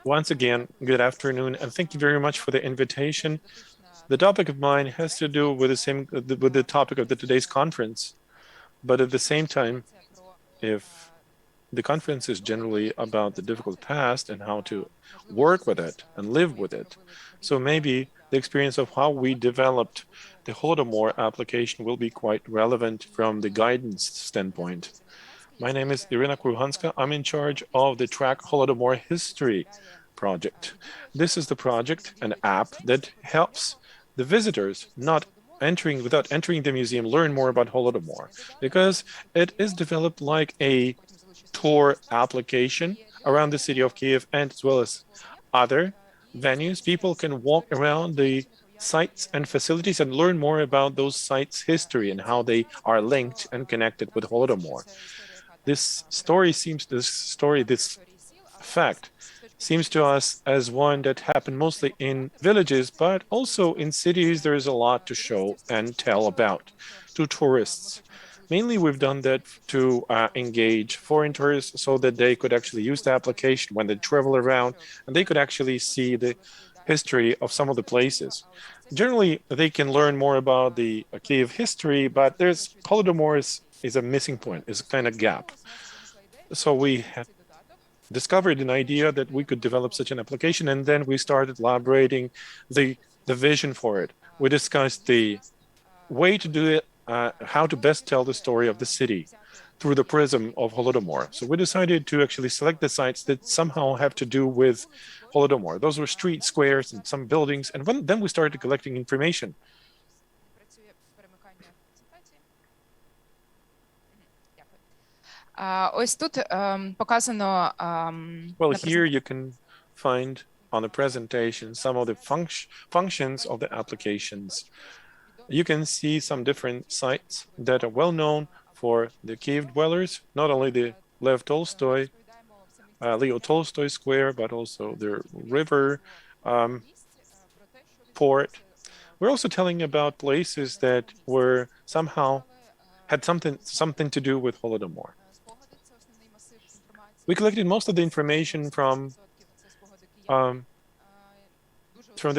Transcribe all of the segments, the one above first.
Once again, good afternoon, and thank you very much for the invitation. The topic of mine has to do with the topic of today's conference, but at the same time, if the conference is generally about the difficult past and how to work with it and live with it, so maybe the experience of how we developed the Holodomor application will be quite relevant from the guidance standpoint. My name is Iryna Kruhanska. I'm in charge of the Track Holodomor History project. This is the project, an app that helps the visitors without entering the museum, learn more about Holodomor, because it is developed like a tour application around the city of Kiev and as well as other venues. People can walk around the sites and facilities and learn more about those sites' history and how they are linked and connected with Holodomor. This fact seems to us as one that happened mostly in villages, but also in cities. There is a lot to show and tell about to tourists. Mainly, we've done that to engage foreign tourists so that they could actually use the application when they travel around and they could actually see the history of some of the places. Generally, they can learn more about the Kiev history, but Holodomor is a missing point, is a kind of gap. So we had discovered an idea that we could develop such an application, and then we started elaborating the vision for it. We discussed the way to do it, how to best tell the story of the city through the prism of Holodomor. So we decided to actually select the sites that somehow have to do with Holodomor. Those were streets, squares, and some buildings. And then we started collecting information. Ось тут показано. Well, here you can find on the presentation some of the functions of the applications. You can see some different sites that are well known for the Kiev dwellers, not only the Leo Tolstoy Square, but also the river, port. We're also telling about places that were somehow had something to do with Holodomor. We collected most of the information from the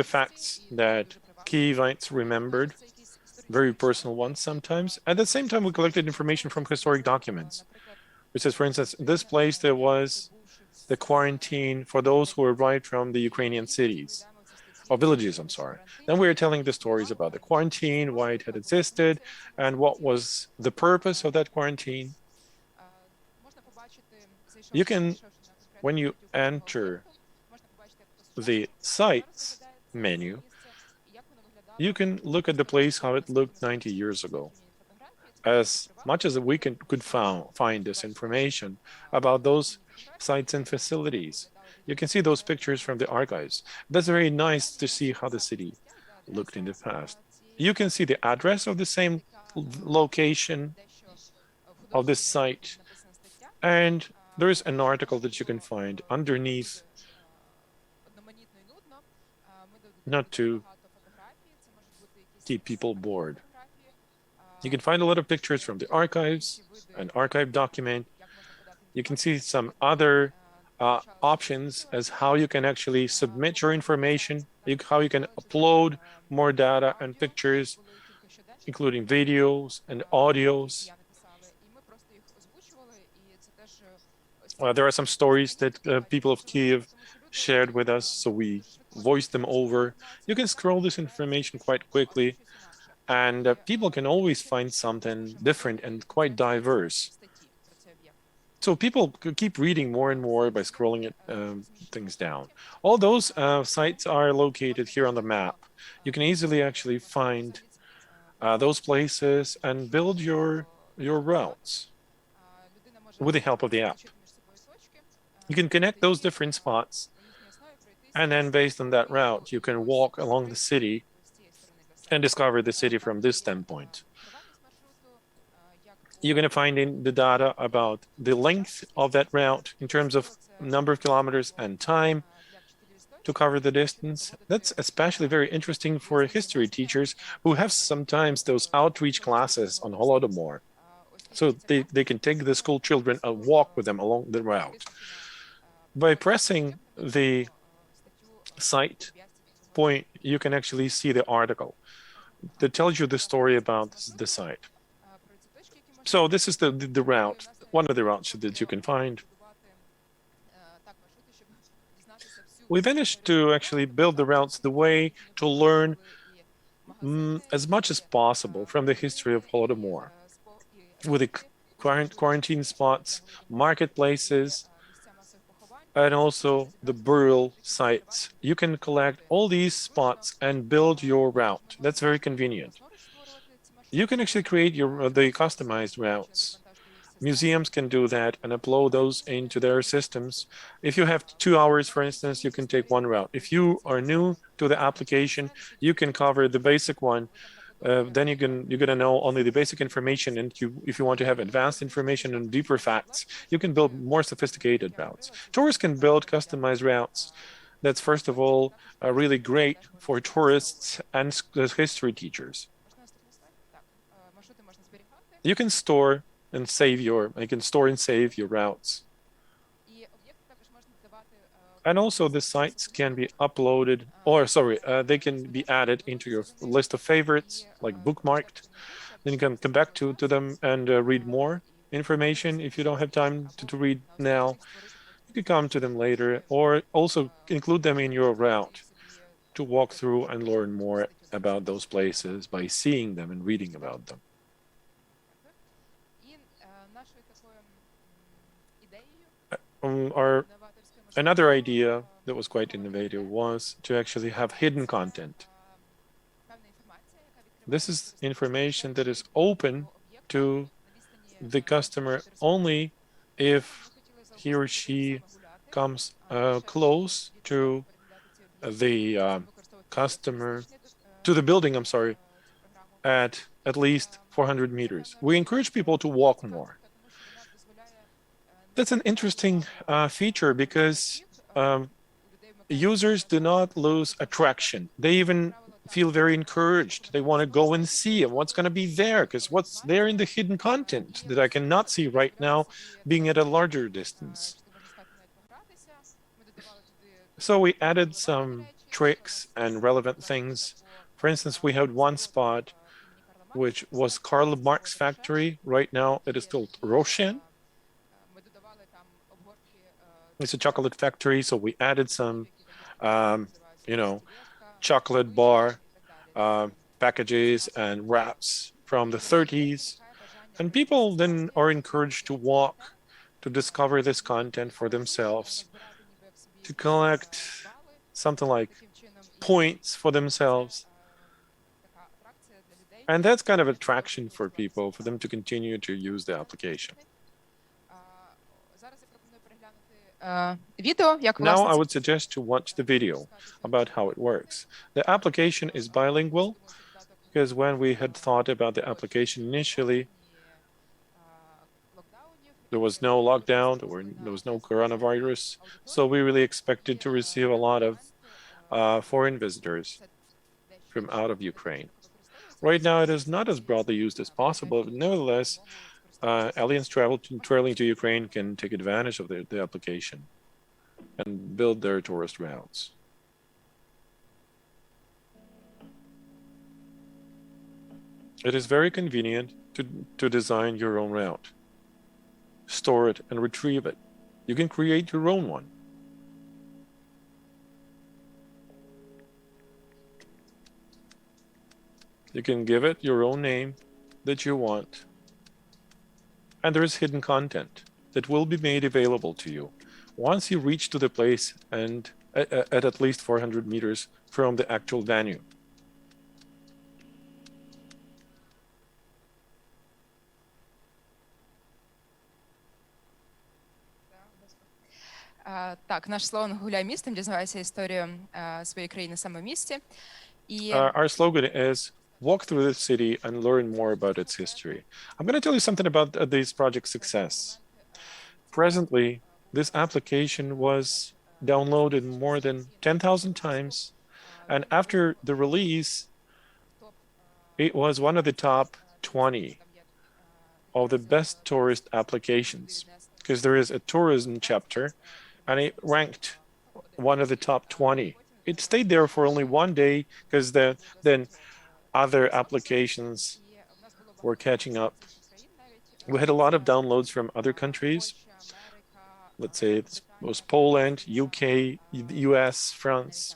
facts that Kievites remembered, very personal ones sometimes. At the same time, we collected information from historic documents, which says, for instance, this place there was the quarantine for those who arrived from the Ukrainian cities, or villages, I'm sorry. Then we were telling the stories about the quarantine, why it had existed, and what was the purpose of that quarantine. You can, when you enter the sites menu, you can look at the place how it looked 90 years ago. As much as we could find this information about those sites and facilities, you can see those pictures from the archives. That's very nice to see how the city looked in the past. You can see the address of the same location of this site, and there is an article that you can find underneath, not to keep people bored. You can find a lot of pictures from the archives, an archive document. You can see some other options as how you can actually submit your information, how you can upload more data and pictures, including videos and audios. There are some stories that people of Kiev shared with us, so we voiced them over. You can scroll this information quite quickly, and people can always find something different and quite diverse. So people could keep reading more and more by scrolling things down. All those sites are located here on the map. You can easily actually find those places and build your routes with the help of the app. You can connect those different spots, and then based on that route, you can walk along the city and discover the city from this standpoint. You're going to find in the data about the length of that route in terms of number of kilometers and time to cover the distance. That's especially very interesting for history teachers who have sometimes those outreach classes on Holodomor. So they can take the school children and walk with them along the route. By pressing the site point, you can actually see the article that tells you the story about the site. So this is the route, one of the routes that you can find. We managed to actually build the routes the way to learn as much as possible from the history of Holodomor, with the quarantine spots, marketplaces, and also the burial sites. You can collect all these spots and build your route. That's very convenient. You can actually create the customized routes. Museums can do that and upload those into their systems. If you have 2 hours, for instance, you can take one route. If you are new to the application, you can cover the basic one. Then you're gonna know only the basic information, and if you want to have advanced information and deeper facts, you can build more sophisticated routes. Tourists can build customized routes. That's first of all really great for tourists and history teachers. You can store and save your routes. And also the sites can be uploaded, or sorry, they can be added into your list of favorites, like bookmarked. Then you can come back to them and read more information if you don't have time to read now. You can come to them later, or also include them in your route to walk through and learn more about those places by seeing them and reading about them. Another idea that was quite innovative was to actually have hidden content. This is information that is open to the customer only if he or she comes close to the building, at least 400 meters. We encourage people to walk more. That's an interesting feature because users do not lose attraction. They even feel very encouraged. They want to go and see what's going to be there, because what's there in the hidden content that I cannot see right now being at a larger distance. So we added some tricks and relevant things. For instance, we had one spot which was Karl Marx factory. Right now it is called Roshen. It's a chocolate factory, so we added some, chocolate bar packages and wraps from the 30s. And people then are encouraged to walk, to discover this content for themselves, to collect something like points for themselves. And that's kind of attraction for people, for them to continue to use the application. Now I would suggest to watch the video about how it works. The application is bilingual because when we had thought about the application initially, there was no lockdown, there was no coronavirus, so we really expected to receive a lot of foreign visitors from out of Ukraine. Right now, it is not as broadly used as possible, but nevertheless, aliens traveling to Ukraine can take advantage of the application and build their tourist routes. It is very convenient to design your own route, store it, and retrieve it. You can create your own one. You can give it your own name that you want. And there is hidden content that will be made available to you once you reach to the place and at least 400 meters from the actual venue. Так, наш слоган «Гуляй містом», дізнавайся історію своєї країни саме в місті. Our slogan is walk through the city and learn more about its history. I'm going to tell you something about this project's success. Presently, this application was downloaded more than 10,000 times, and after the release, it was one of the top 20 of the best tourist applications, because there is a tourism chapter and it ranked one of the top 20. It stayed there for only one day because then other applications were catching up. We had a lot of downloads from other countries. Let's say it was Poland, UK, US, France,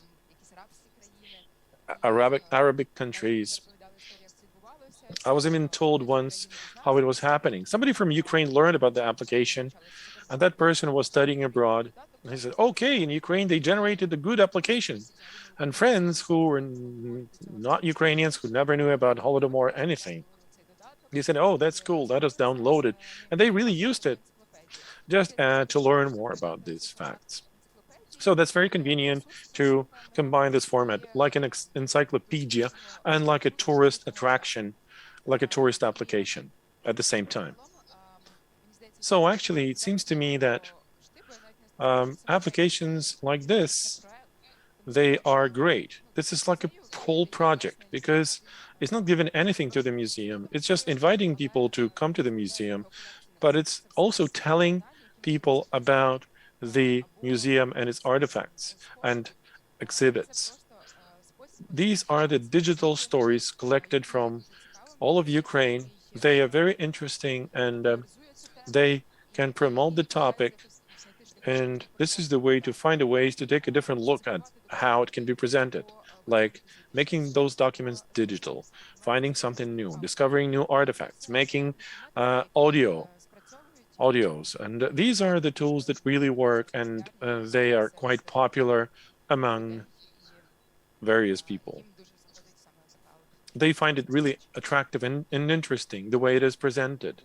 Arabic countries. I was even told once how it was happening. Somebody from Ukraine learned about the application, and that person was studying abroad. And he said, okay, in Ukraine, they generated a good application. And friends who were not Ukrainians, who never knew about Holodomor or anything, they said, oh, that's cool, let us download it. And they really used it just to learn more about these facts. So that's very convenient to combine this format, like an encyclopedia and like a tourist attraction, like a tourist application at the same time. So actually, it seems to me that applications like this, they are great. This is like a whole project because it's not giving anything to the museum. It's just inviting people to come to the museum, but it's also telling people about the museum and its artifacts and exhibits. These are the digital stories collected from all of Ukraine. They are very interesting and they can promote the topic. And this is the way to find a ways to take a different look at how it can be presented, like making those documents digital, finding something new, discovering new artifacts, making audios. And these are the tools that really work, and they are quite popular among various people. They find it really attractive and interesting the way it is presented.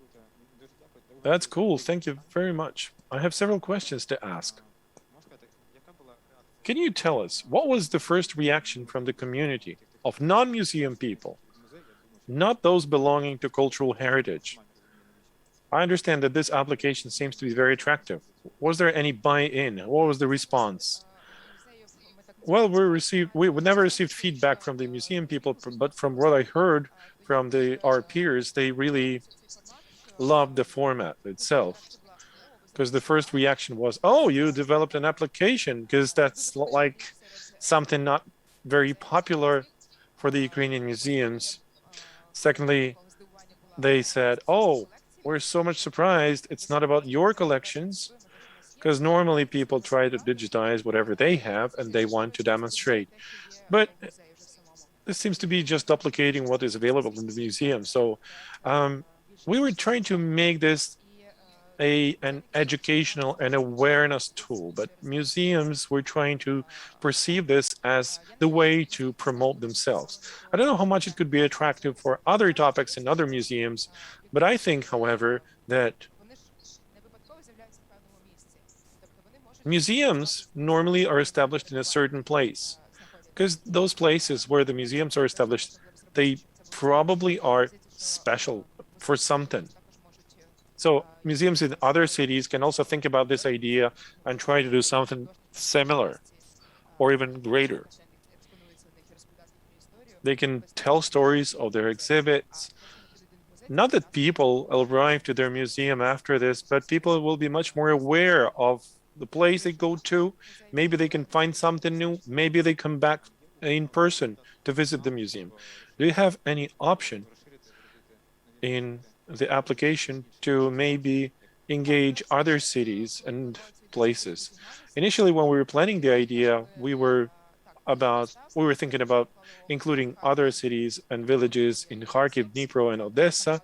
That's cool. Thank you very much. I have several questions to ask. Can you tell us what was the first reaction from the community of non-museum people, not those belonging to cultural heritage? I understand that this application seems to be very attractive. Was there any buy-in? What was the response? Well, we never received feedback from the museum people, but from what I heard from our peers, they really loved the format itself. Because the first reaction was, oh, you developed an application, because that's like something not very popular for the Ukrainian museums. Secondly, they said, oh, we're so much surprised it's not about your collections, because normally people try to digitize whatever they have and they want to demonstrate. But this seems to be just duplicating what is available in the museum. So we were trying to make this an educational and awareness tool, but museums were trying to perceive this as the way to promote themselves. I don't know how much it could be attractive for other topics in other museums, but I think, however, that museums normally are established in a certain place, because those places where the museums are established, they probably are special for something. So museums in other cities can also think about this idea and try to do something similar or even greater. They can tell stories of their exhibits. Not that people arrive to their museum after this, but people will be much more aware of the place they go to. Maybe they can find something new. Maybe they come back in person to visit the museum. Do you have any option in the application to maybe engage other cities and places? Initially, when we were planning the idea, we were thinking about including other cities and villages in Kharkiv, Dnipro, and Odessa,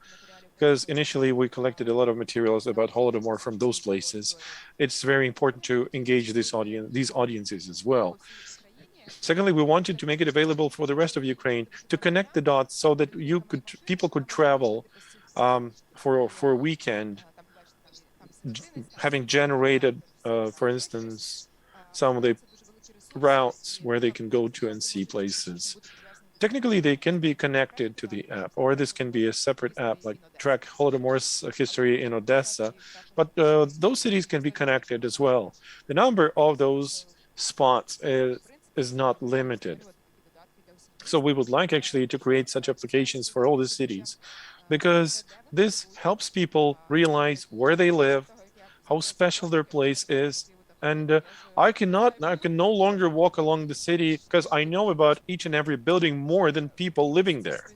because initially we collected a lot of materials about Holodomor from those places. It's very important to engage these audiences as well. Secondly, we wanted to make it available for the rest of Ukraine to connect the dots so that people could travel for a weekend, having generated, for instance, some of the routes where they can go to and see places. Technically, they can be connected to the app, or this can be a separate app like Track Holodomor's history in Odessa, but those cities can be connected as well. The number of those spots is not limited. So we would like actually to create such applications for all the cities, because this helps people realize where they live, how special their place is, And I can no longer walk along the city because I know about each and every building more than people living there.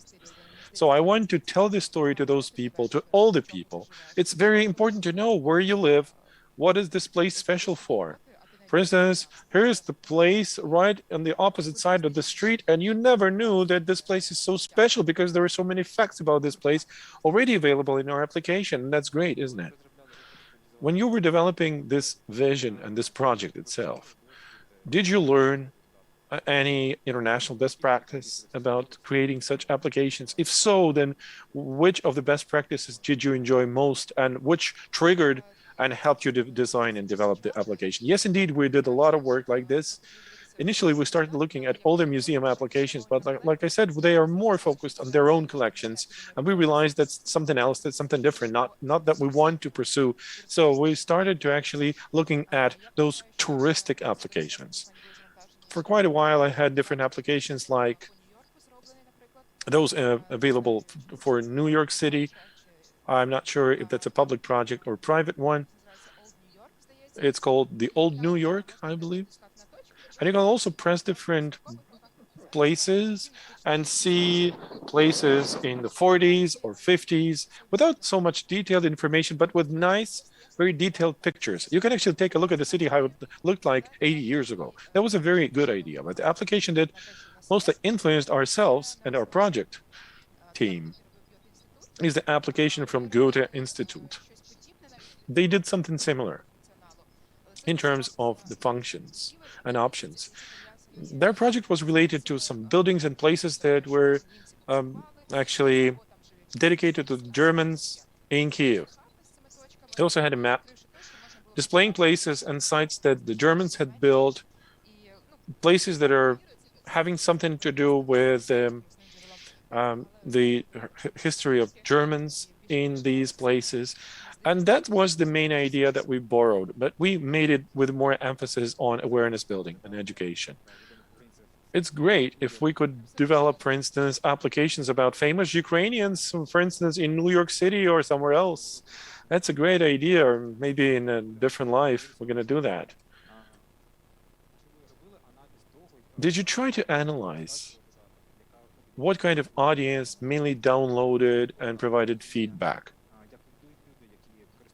So I want to tell this story to those people, to all the people. It's very important to know where you live. What is this place special for? For instance, here's the place right on the opposite side of the street, and you never knew that this place is so special because there are so many facts about this place already available in our application. And that's great, isn't it? When you were developing this vision and this project itself, did you learn any international best practice about creating such applications? If so, then which of the best practices did you enjoy most, and which triggered and helped you design and develop the application? Yes, indeed, we did a lot of work like this. Initially, we started looking at older museum applications, but like I said, they are more focused on their own collections. And we realized that's something else, that's something different, not that we want to pursue. So we started to actually looking at those touristic applications. For quite a while, I had different applications like those available for New York City. I'm not sure if that's a public project or private one. It's called the Old New York, I believe. And you can also press different places and see places in the 40s or 50s without so much detailed information, but with nice, very detailed pictures. You can actually take a look at the city, how it looked like 80 years ago. That was a very good idea, but the application that mostly influenced ourselves and our project team is the application from Goethe Institute. They did something similar in terms of the functions and options. Their project was related to some buildings and places that were actually dedicated to the Germans in Kiev. They also had a map displaying places and sites that the Germans had built, places that are having something to do with the history of Germans in these places. And that was the main idea that we borrowed, but we made it with more emphasis on awareness building and education. It's great if we could develop, for instance, applications about famous Ukrainians, for instance, in New York City or somewhere else. That's a great idea, or maybe in a different life, we're going to do that. Did you try to analyze what kind of audience mainly downloaded and provided feedback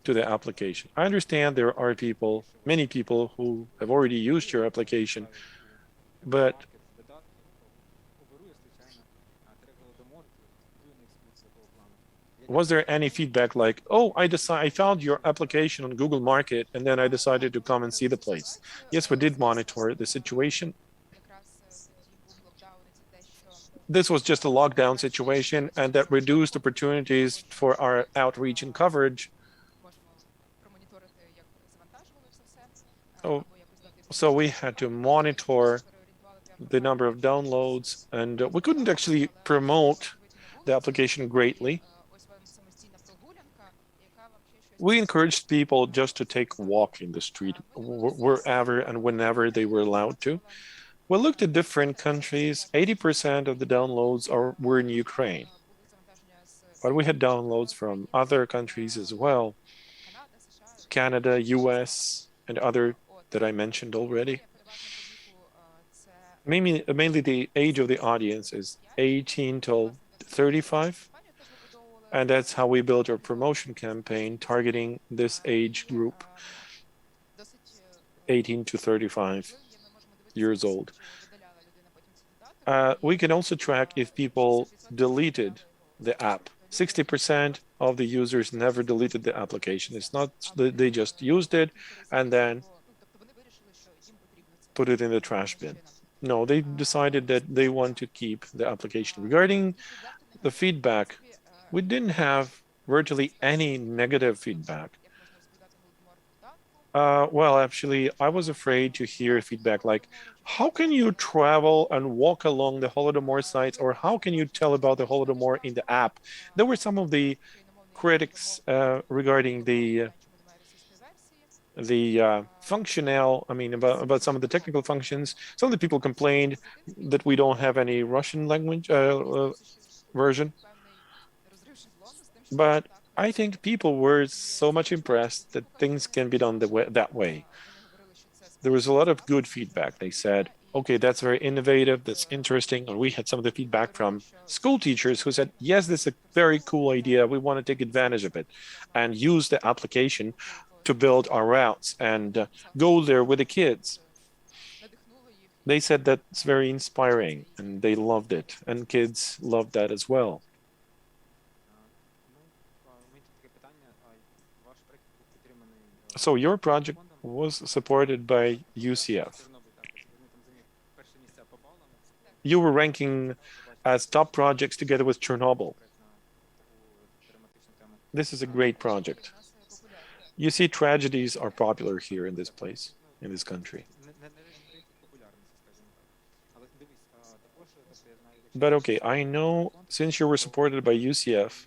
to the application? I understand there are people, many people who have already used your application, but was there any feedback like, oh, I found your application on Google Market and then I decided to come and see the place? Yes, we did monitor the situation. This was just a lockdown situation, and that reduced opportunities for our outreach and coverage. So we had to monitor the number of downloads, and we couldn't actually promote the application greatly. We encouraged people just to take a walk in the street wherever and whenever they were allowed to. We looked at different countries. 80% of the downloads were in Ukraine, but we had downloads from other countries as well. Canada, US, and other that I mentioned already. Mainly the age of the audience is 18 till 35. And that's how we built our promotion campaign targeting this age group, 18 to 35 years old. We can also track if people deleted the app. 60% of the users never deleted the application. It's not, they just used it and then put it in the trash bin. No, they decided that they want to keep the application. Regarding the feedback, we didn't have virtually any negative feedback. Well, actually, I was afraid to hear feedback like, how can you travel and walk along the Holodomor sites, or how can you tell about the Holodomor in the app? There were some of the critics regarding the functional, I mean, about some of the technical functions. Some of the people complained that we don't have any Russian language version. But I think people were so much impressed that things can be done that way. there was a lot of good feedback. They said, okay, that's very innovative, that's interesting. And we had some of the feedback from school teachers who said, yes, this is a very cool idea. We want to take advantage of it and use the application to build our routes and go there with the kids. They said that's very inspiring and they loved it, and kids loved that as well. So your project was supported by UCF. You were ranking as top projects together with Chernobyl. This is a great project. You see, tragedies are popular here in this place, in this country. But okay, I know since you were supported by UCF,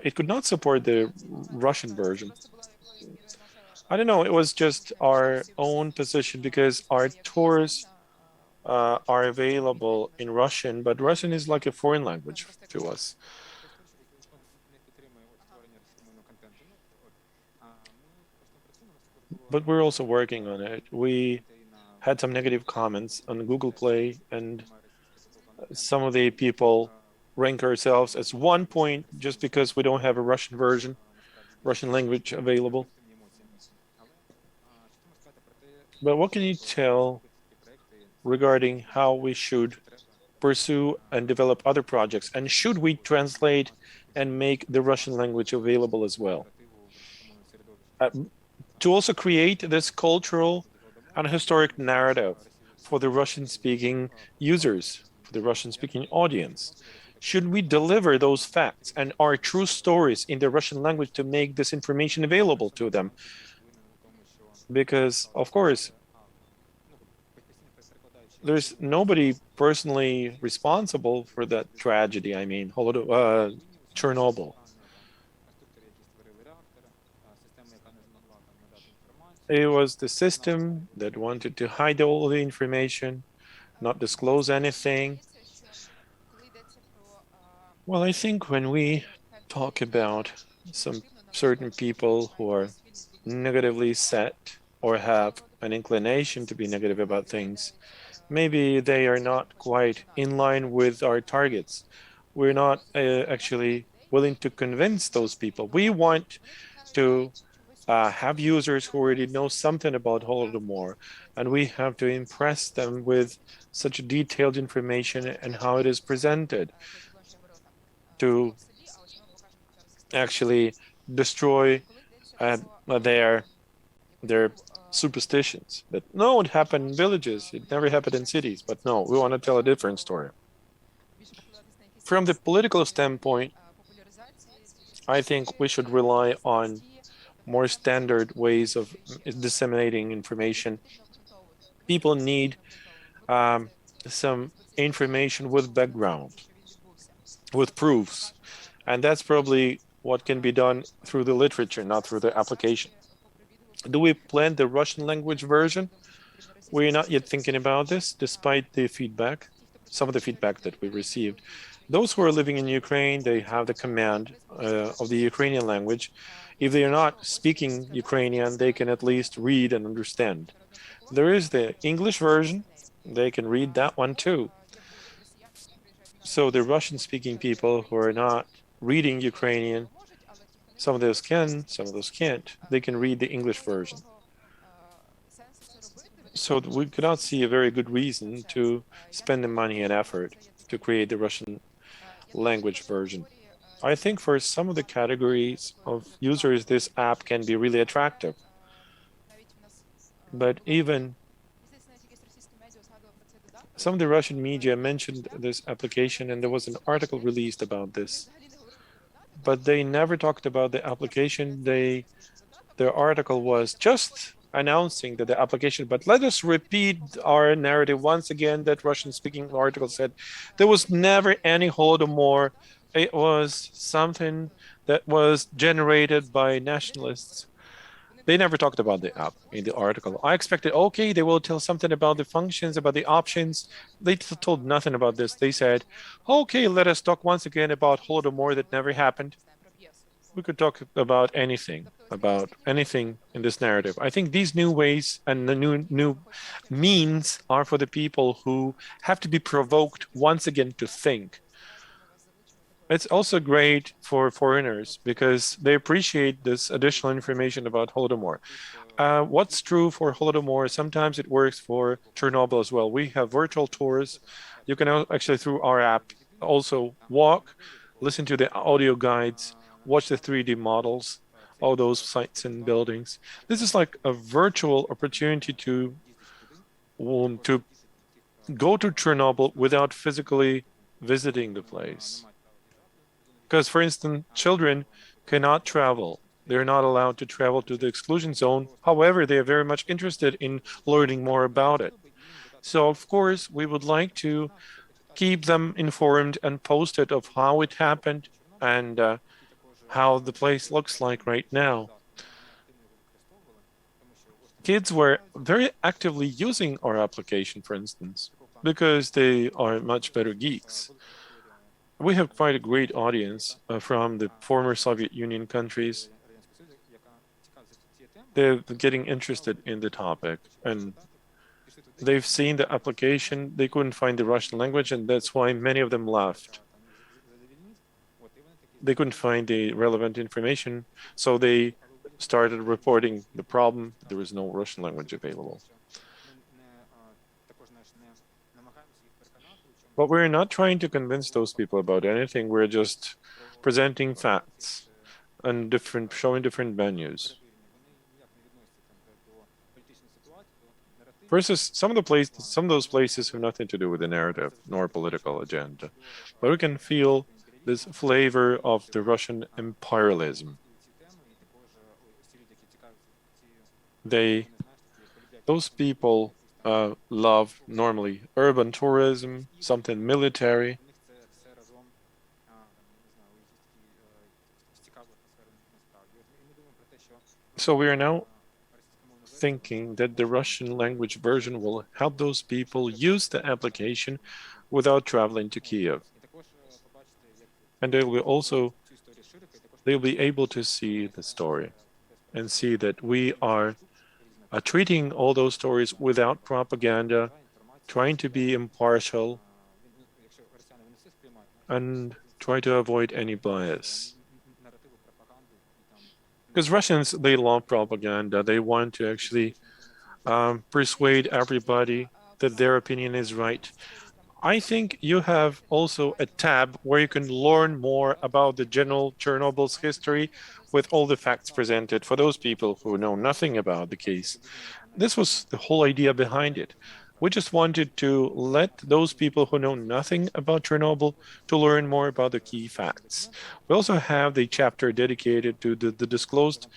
it could not support the Russian version. I don't know, it was just our own position because our tours are available in Russian, but Russian is like a foreign language to us. But we're also working on it. We had some negative comments on Google Play, and some of the people rank ourselves as 1 point just because we don't have a Russian version, Russian language available. But what can you tell regarding how we should pursue and develop other projects? And should we translate and make the Russian language available as well? To also create this cultural and historic narrative for the Russian-speaking users, for the Russian-speaking audience. Should we deliver those facts and our true stories in the Russian language to make this information available to them? Because, of course, there's nobody personally responsible for that tragedy. I mean, Chernobyl. It was the system that wanted to hide all the information, not disclose anything. Well, I think when we talk about some certain people who are negatively set or have an inclination to be negative about things, maybe they are not quite in line with our targets. We're not actually willing to convince those people. We want to have users who already know something about Holodomor, and we have to impress them with such detailed information and how it is presented to actually destroy their superstitions. That no, it happened in villages, it never happened in cities. But no, we want to tell a different story. From the political standpoint, I think we should rely on more standard ways of disseminating information. People need some information with background, with proofs, and that's probably what can be done through the literature, not through the application. Do we plan the Russian language version? We're not yet thinking about this, despite the feedback, some of the feedback that we received. Those who are living in Ukraine, they have the command of the Ukrainian language. If they are not speaking Ukrainian, they can at least read and understand. There is the English version. They can read that one too. So the Russian-speaking people who are not reading Ukrainian, some of those can, some of those can't. They can read the English version. So we could not see a very good reason to spend the money and effort to create the Russian language version. I think for some of the categories of users, this app can be really attractive. But even some of the Russian media mentioned this application, and there was an article released about this. But they never talked about the application. Their article was just announcing that the application, but let us repeat our narrative once again. That Russian-speaking article said there was never any Holodomor. It was something that was generated by nationalists. They never talked about the app in the article. I expected, okay, they will tell something about the functions, about the options. They told nothing about this. They said, okay, let us talk once again about Holodomor that never happened. We could talk about anything. about anything in this narrative. I think these new ways and the new means are for the people who have to be provoked once again to think. It's also great for foreigners because they appreciate this additional information about Holodomor. What's true for Holodomor, sometimes it works for Chernobyl as well. We have virtual tours. You can actually, through our app, also walk, listen to the audio guides, watch the 3D models, all those sites and buildings. This is like a virtual opportunity to go to Chernobyl without physically visiting the place. Because, for instance, children cannot travel. They're not allowed to travel to the exclusion zone. However, they are very much interested in learning more about it. So, of course, we would like to keep them informed and posted of how it happened and how the place looks like right now. Kids were very actively using our application, for instance, because they are much better geeks. We have quite a great audience from the former Soviet Union countries. They're getting interested in the topic and they've seen the application. They couldn't find the Russian language, and that's why many of them left. They couldn't find the relevant information, so they started reporting the problem. There was no Russian language available. But we're not trying to convince those people about anything. We're just presenting facts and showing different venues. Versus some of those places have nothing to do with the narrative nor political agenda, but we can feel this flavor of the Russian imperialism. Those people love normally urban tourism, something military. So we are now thinking that the Russian language version will help those people use the application without traveling to Kiev. And they'll be able to see the story and see that we are treating all those stories without propaganda, trying to be impartial, and try to avoid any bias. Because Russians, they love propaganda. They want to actually persuade everybody that their opinion is right. I think you have also a tab where you can learn more about the general Chernobyl's history with all the facts presented for those people who know nothing about the case. This was the whole idea behind it. We just wanted to let those people who know nothing about Chernobyl to learn more about the key facts. We also have the chapter dedicated to the disclosed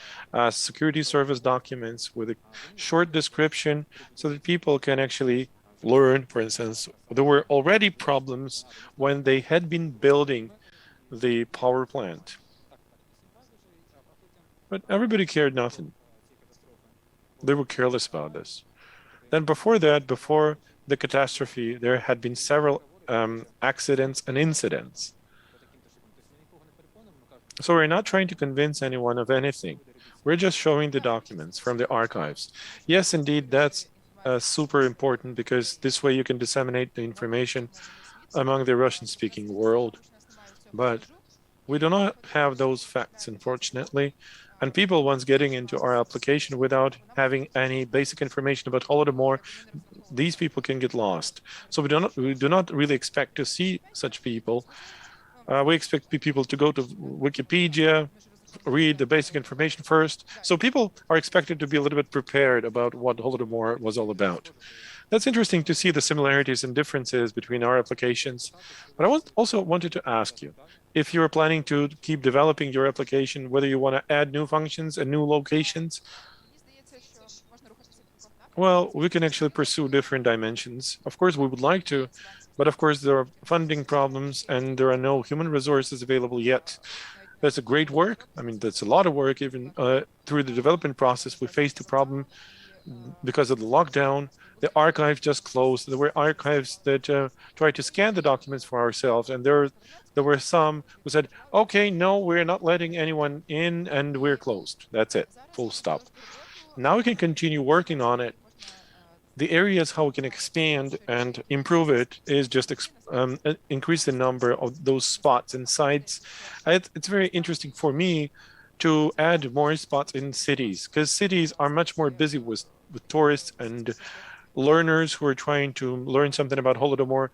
security service documents with a short description so that people can actually learn. For instance, there were already problems when they had been building the power plant. But everybody cared nothing. They were careless about this. Then before that, before the catastrophe, there had been several accidents and incidents. So we're not trying to convince anyone of anything. We're just showing the documents from the archives. Yes, indeed, that's super important because this way you can disseminate the information among the Russian-speaking world. But we do not have those facts, unfortunately. And people, once getting into our application without having any basic information about Holodomor, these people can get lost. So we do not really expect to see such people. We expect people to go to Wikipedia, read the basic information first. So people are expected to be a little bit prepared about what Holodomor was all about. That's interesting to see the similarities and differences between our applications. But I also wanted to ask you, if you're planning to keep developing your application, whether you want to add new functions and new locations, well, we can actually pursue different dimensions. Of course, we would like to, but of course, there are funding problems and there are no human resources available yet. That's a great work. I mean, that's a lot of work. Even through the development process, we faced the problem because of the lockdown, the archive just closed. There were archives that tried to scan the documents for ourselves, and there were some who said, okay, no, we're not letting anyone in, and we're closed. That's it, full stop. Now we can continue working on it. The areas how we can expand and improve it is just increase the number of those spots and sites. It's very interesting for me to add more spots in cities, because cities are much more busy with tourists and learners who are trying to learn something about Holodomor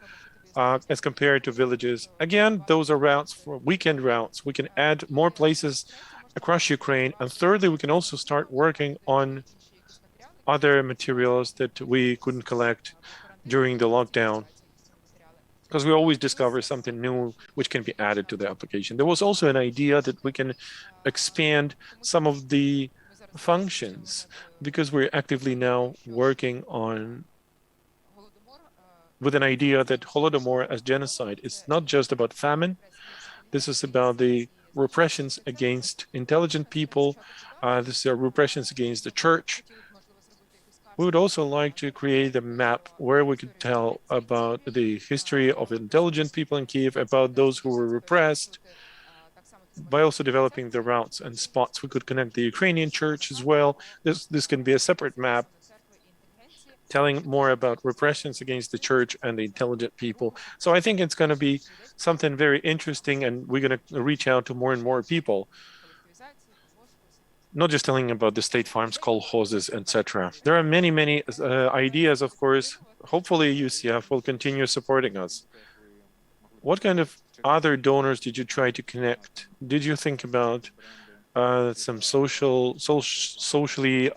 as compared to villages. Again, those are routes for weekend routes. We can add more places across Ukraine. And thirdly, we can also start working on other materials that we couldn't collect during the lockdown, because we always discover something new which can be added to the application. There was also an idea that we can expand some of the functions, because we're actively now working on with an idea that Holodomor as genocide is not just about famine. This is about the repressions against intelligent people. This is repressions against the church. We would also like to create a map where we could tell about the history of intelligent people in Kiev, about those who were repressed, by also developing the routes and spots. We could connect the Ukrainian church as well. This can be a separate map telling more about repressions against the church and the intelligent people. So I think it's going to be something very interesting, and we're going to reach out to more and more people, not just telling about the state farms, kolkhozes, etc. There are many, many ideas, of course. Hopefully UCF will continue supporting us. What kind of other donors did you try to connect? Did you think about some socially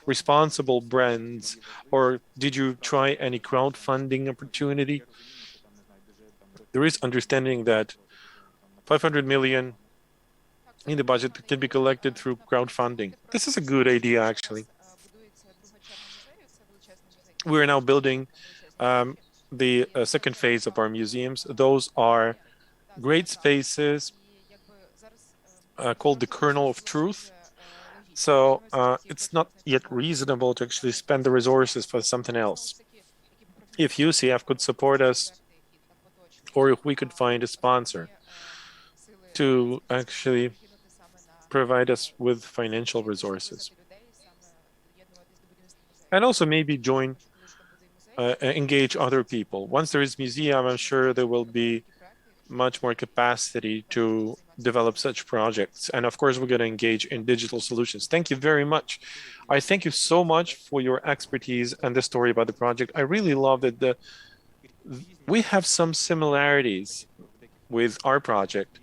responsible brands, or did you try any crowdfunding opportunity? There is understanding that 500 million in the budget can be collected through crowdfunding. This is a good idea, actually. We're now building the second phase of our museums. Those are great spaces called the kernel of truth. So it's not yet reasonable to actually spend the resources for something else. If UCF could support us, or if we could find a sponsor to actually provide us with financial resources, and also maybe join, engage other people. Once there is museum, I'm sure there will be much more capacity to develop such projects. And of course, we're going to engage in digital solutions. Thank you very much. I thank you so much for your expertise and the story about the project. I really love that we have some similarities with our project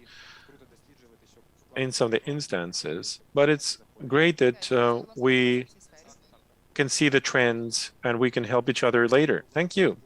in some of the instances, but it's great that we can see the trends and we can help each other later. Thank you.